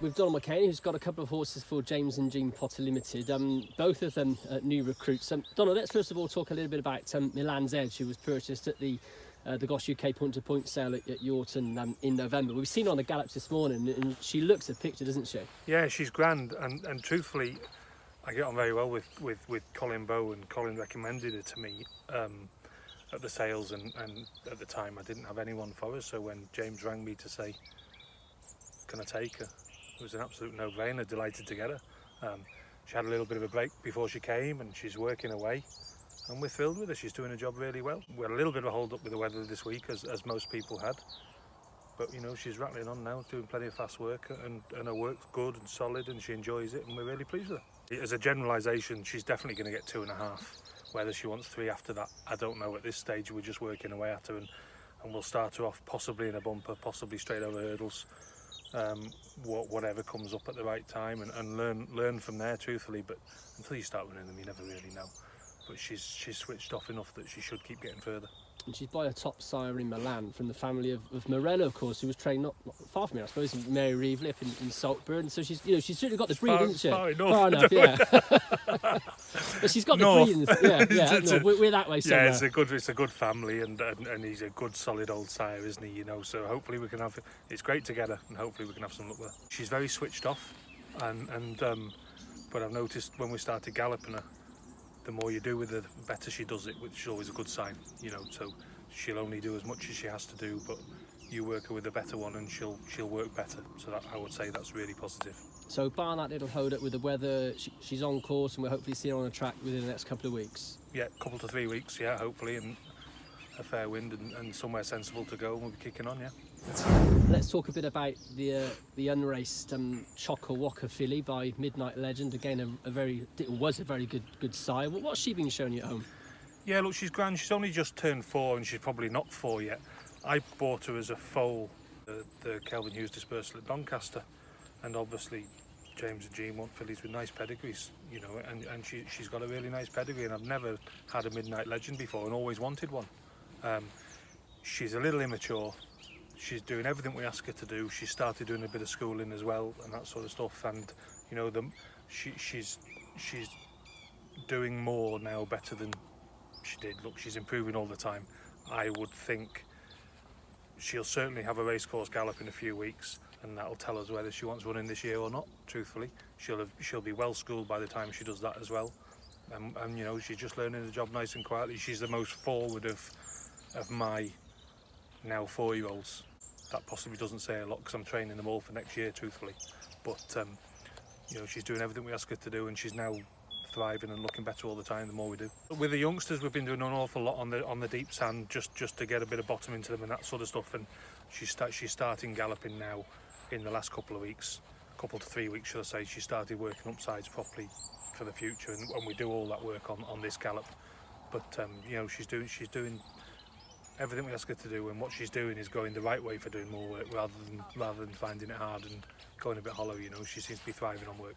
with Donald McCain, who's got a couple of horses for James and Jean Potter Limited. Both of them new recruits. Donald, let's first of all talk a little bit about Milan's Edge, who was purchased at the Gosh UK point-to-point sale at Yorton in November. We've seen her on the gallops this morning, and she looks a picture, doesn't she? Yeah, she's grand, and truthfully, I get on very well with Colin Bowe, and Colin recommended her to me at the sales, and at the time I didn't have anyone for her, so when James rang me to say, can I take her? It was an absolute no-brainer, delighted to get her. She had a little bit of a break before she came, and she's working away, and we're thrilled with her. She's doing her job really well. We had a little bit of a hold-up with the weather this week, as most people had, but you know, she's rattling on now, doing plenty of fast work, and her work's good and solid, and she enjoys it, and we're really pleased with her. As a generalisation, she's definitely going to get 2.5. Whether she wants 3 after that, I don't know at this stage. We're just working away at her, and we'll start her off possibly in a bumper, possibly straight over hurdles, whatever comes up at the right time, and learn from there, truthfully. But until you start running them, you never really know. But she's switched off enough that she should keep getting further. And she's by a top sire in Milan, from the family of Morello, of course, who was trained not far from here, I suppose, in Mary Reevely up in Saltburn. So she's certainly got the breed, hasn't she? Far enough, yeah. But she's got the breed. Yeah. We're that way somewhere. Yeah, it's a good family, and he's a good solid old sire, isn't he? You know, so hopefully we can have. It's great to get her, and hopefully we can have some luck with her. She's very switched off, but I've noticed when we started galloping her, the more you do with her, the better she does it, which is always a good sign, you know. So she'll only do as much as she has to do, but you work her with a better one, and she'll work better. So that, I would say, that's really positive. So bar that little hold up with the weather, she's on course, and we'll hopefully see her on a track within the next couple of weeks. Yeah, couple to 3 weeks, yeah, hopefully, and a fair wind and somewhere sensible to go, and we'll be kicking on, yeah. Let's talk a bit about the unraced Chocker Walker filly by Midnight Legend. Again, it was a very good sire. What's she been showing you at home? Yeah, look, she's grand. She's only just turned 4, and she's probably not 4 yet. I bought her as a foal, the Kelvin Hughes dispersal at Doncaster, and obviously James and Jean want fillies with nice pedigrees, you know, and she's got a really nice pedigree, and I've never had a Midnight Legend before and always wanted one. She's a little immature. She's doing everything we ask her to do. She started doing a bit of schooling as well, and that sort of stuff, and you know, she's doing more now, better than she did. Look, she's improving all the time. I would think she'll certainly have a racecourse gallop in a few weeks, and that'll tell us whether she wants running this year or not. Truthfully, she'll be well schooled by the time she does that as well, and you know, she's just learning the job nice and quietly. She's the most forward of my now 4-year-olds. That possibly doesn't say a lot, because I'm training them all for next year, truthfully, but you know, she's doing everything we ask her to do, and she's now thriving and looking better all the time the more we do. With the youngsters, we've been doing an awful lot on the deep sand, just to get a bit of bottom into them and that sort of stuff, and she's starting galloping now in the last couple of weeks, couple to 3 weeks, should I say. She started working upsides properly for the future, and we do all that work on this gallop, but you know, she's doing everything we ask her to do, and what she's doing is going the right way for doing more work, rather than finding it hard and going a bit hollow. You know, she seems to be thriving on work.